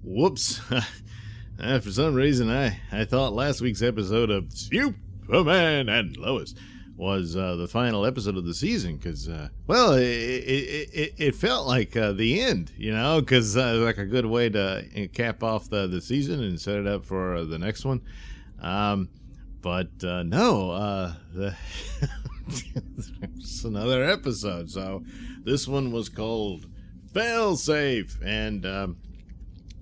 Whoops. For some reason, I thought last week's episode of Superman and Lois was the final episode of the season because, it felt like the end, because like a good way to cap off the season and set it up for the next one. No, it's another episode. So this one was called Fail Safe, and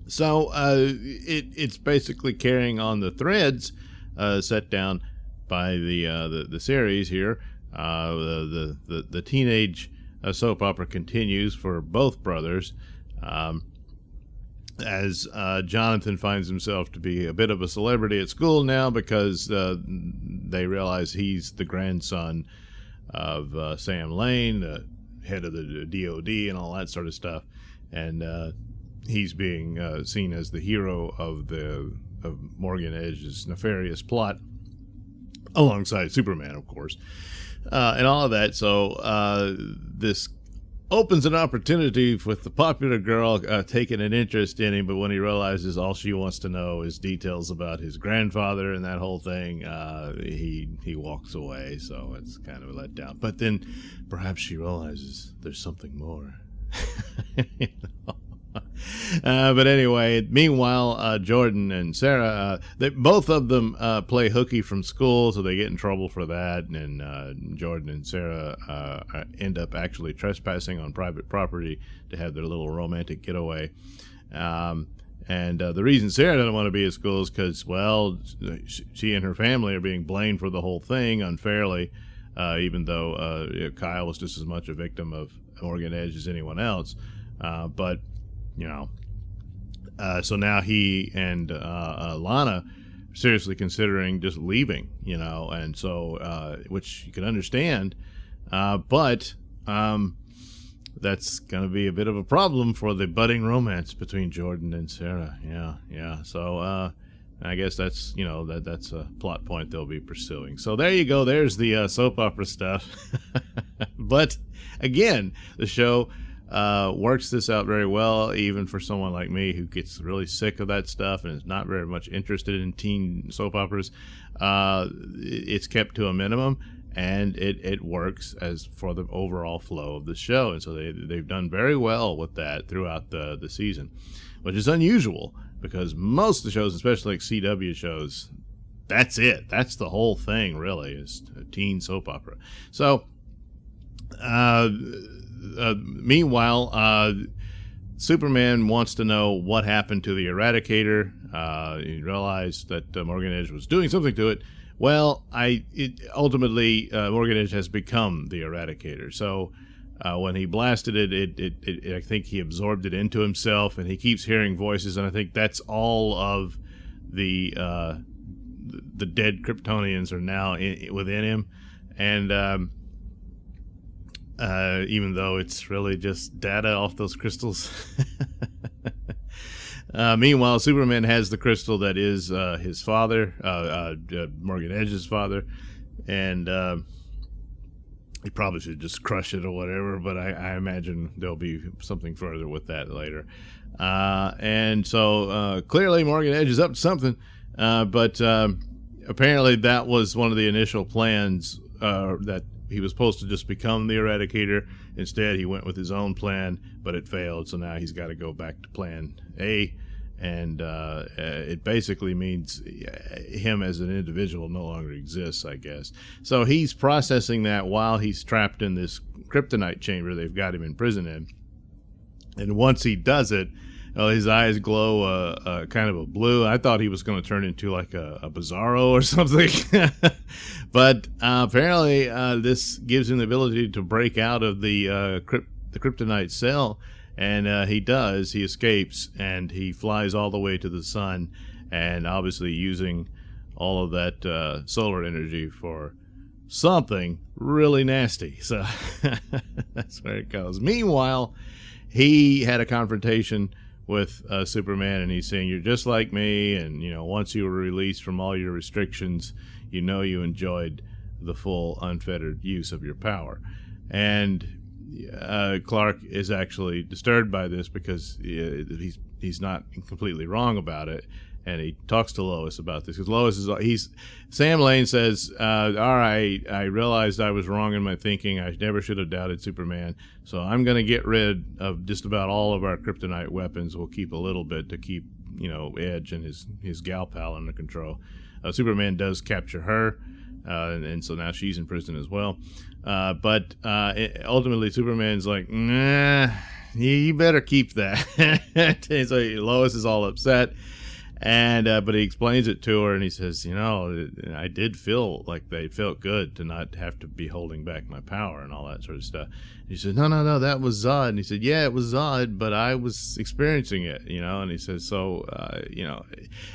it's basically carrying on the threads set down by the series here. The teenage soap opera continues for both brothers, as Jonathan finds himself to be a bit of a celebrity at school now because they realize he's the grandson of Sam Lane, the head of the DOD and all that sort of stuff, and he's being seen as the hero of Morgan Edge's nefarious plot, alongside Superman, of course, and all of that. So this opens an opportunity with the popular girl taking an interest in him, but when he realizes all she wants to know is details about his grandfather and that whole thing, he walks away. So it's kind of a letdown. But then perhaps she realizes there's something more. But anyway, meanwhile, Jordan and Sarah, both of them play hooky from school, so they get in trouble for that. And Jordan and Sarah end up actually trespassing on private property to have their little romantic getaway. And the reason Sarah doesn't want to be at school is because, well, she and her family are being blamed for the whole thing unfairly, even though Kyle was just as much a victim of Morgan Edge as anyone else. So now he and Lana are seriously considering just leaving, and so, which you can understand, but that's going to be a bit of a problem for the budding romance between Jordan and Sarah. Yeah. So, I guess that's, that's a plot point they'll be pursuing. So there you go. There's the soap opera stuff. But again, the show works this out very well, even for someone like me who gets really sick of that stuff and is not very much interested in teen soap operas. It's kept to a minimum, and it works as for the overall flow of the show. And so they've done very well with that throughout the season, which is unusual because most of the shows, especially like CW shows, that's it. That's the whole thing, really, is a teen soap opera. So, meanwhile, Superman wants to know what happened to the Eradicator. He realized that Morgan Edge was doing something to it. Well, ultimately, Morgan Edge has become the Eradicator. So when he blasted it, I think he absorbed it into himself, and he keeps hearing voices, and I think that's all of the dead Kryptonians are now within him. And even though it's really just data off those crystals. Meanwhile, Superman has the crystal that is his father, Morgan Edge's father, and he probably should just crush it or whatever, but I imagine there'll be something further with that later. And so clearly Morgan Edge is up to something, but apparently that was one of the initial plans, that he was supposed to just become the Eradicator. Instead, he went with his own plan, but it failed. So now he's got to go back to plan A. And it basically means him as an individual no longer exists, I guess. So he's processing that while he's trapped in this kryptonite chamber they've got him in prison in. And once he does it, his eyes glow kind of a blue. I thought he was going to turn into like a Bizarro or something. But apparently this gives him the ability to break out of the kryptonite cell. And he does. He escapes, and he flies all the way to the sun, and obviously using all of that solar energy for something really nasty. So that's where it goes. Meanwhile, he had a confrontation with Superman, and he's saying, "You're just like me, and once you were released from all your restrictions, you enjoyed the full unfettered use of your power." And Clark is actually disturbed by this because he's he's not completely wrong about it. And he talks to Lois about this, because Sam Lane says, all right, I realized I was wrong in my thinking. I never should have doubted Superman. So I'm going to get rid of just about all of our kryptonite weapons. We'll keep a little bit to keep, Edge and his gal pal under control. Superman does capture her, and so now she's in prison as well. But ultimately, Superman's like, nah, you better keep that. And so Lois is all upset. And but he explains it to her, and he says, I did feel like they felt good to not have to be holding back my power and all that sort of stuff. And he said, no, that was Zod. And he said, yeah, it was Zod, but I was experiencing it, And he says, so,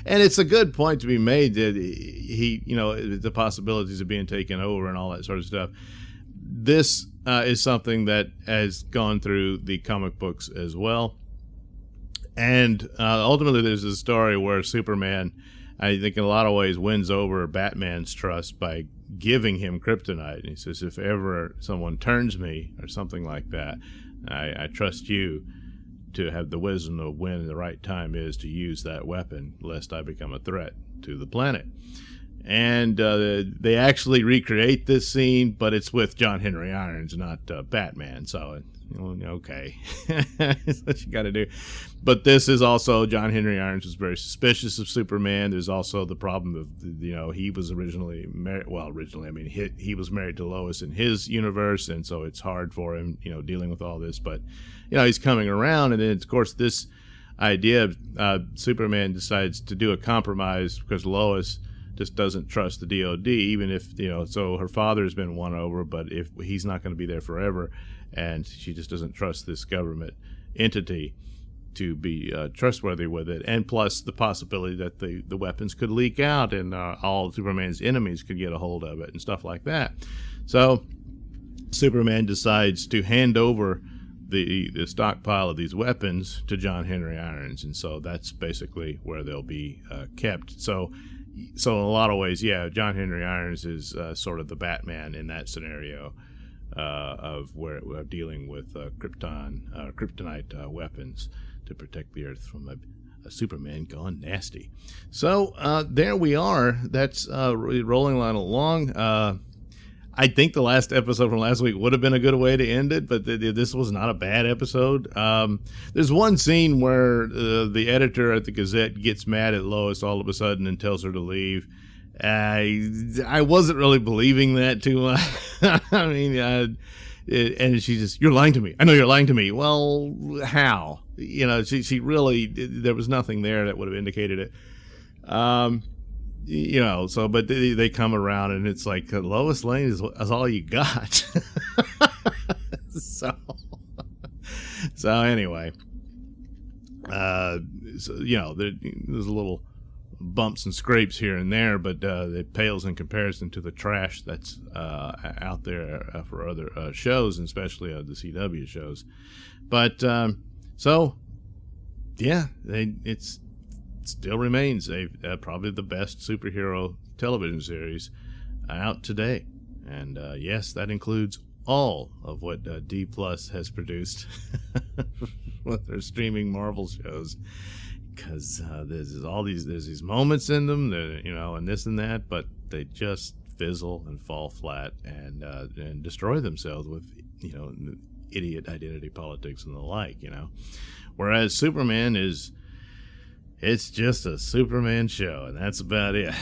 and it's a good point to be made that he, the possibilities of being taken over and all that sort of stuff. This is something that has gone through the comic books as well. And ultimately, there's a story where Superman, I think in a lot of ways, wins over Batman's trust by giving him kryptonite. And he says, if ever someone turns me or something like that, I trust you to have the wisdom of when the right time is to use that weapon, lest I become a threat to the planet. And they actually recreate this scene, but it's with John Henry Irons, not Batman. So, okay, that's what you got to do. But this is also, John Henry Irons was very suspicious of Superman. There's also the problem of, he was originally married. Well, originally, I mean, he was married to Lois in his universe, and so it's hard for him, dealing with all this. But, he's coming around, and then, of course, this idea of Superman decides to do a compromise because Lois just doesn't trust the DOD, even if, so her father's been won over, but if he's not going to be there forever, and she just doesn't trust this government entity to be trustworthy with it, and plus the possibility that the weapons could leak out and all Superman's enemies could get a hold of it and stuff like that. So Superman decides to hand over the stockpile of these weapons to John Henry Irons, and so that's basically where they'll be kept. So in a lot of ways, yeah, John Henry Irons is sort of the Batman in that scenario of where we're dealing with kryptonite weapons to protect the Earth from a Superman gone nasty. So there we are. That's rolling along. I think the last episode from last week would have been a good way to end it, but this was not a bad episode. There's one scene where the editor at the Gazette gets mad at Lois all of a sudden and tells her to leave. I wasn't really believing that too much. I mean, and she just, you're lying to me. I know you're lying to me. Well, how? She really, there was nothing there that would have indicated it. So, but they come around and it's like Lois Lane is all you got. so anyway, there's a little bumps and scrapes here and there, but it pales in comparison to the trash that's out there for other shows, and especially the CW shows. But so yeah, it still remains probably the best superhero television series out today. And yes, that includes all of what D Plus has produced with their streaming Marvel shows, because there's these moments in them that, and this and that, but they just fizzle and fall flat and destroy themselves with idiot identity politics and the like. Whereas Superman it's just a Superman show, and that's about it.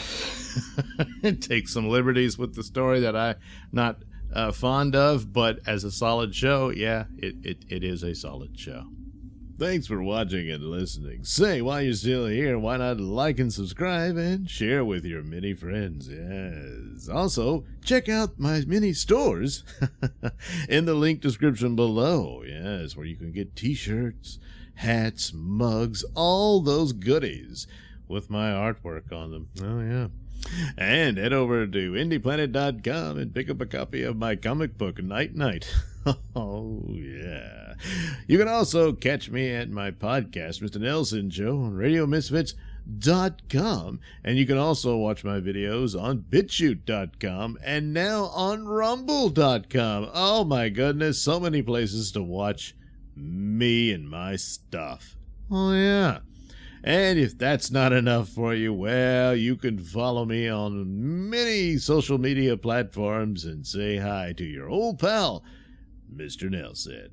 It takes some liberties with the story that I'm not fond of, but as a solid show, yeah, it is a solid show. Thanks for watching and listening. Say, while you're still here, why not like and subscribe and share with your many friends? Yes. Also, check out my mini stores in the link description below. Yes, where you can get t-shirts, hats, mugs, all those goodies with my artwork on them. Oh, yeah. And head over to indieplanet.com and pick up a copy of my comic book, Night Night. Oh, yeah. You can also catch me at my podcast, Mr Nailsin Show, on RadioMisfits.com. And you can also watch my videos on BitChute.com and now on Rumble.com. Oh, my goodness, so many places to watch me and my stuff. Oh, yeah. And if that's not enough for you, well, you can follow me on many social media platforms and say hi to your old pal, Mr. Nailsin.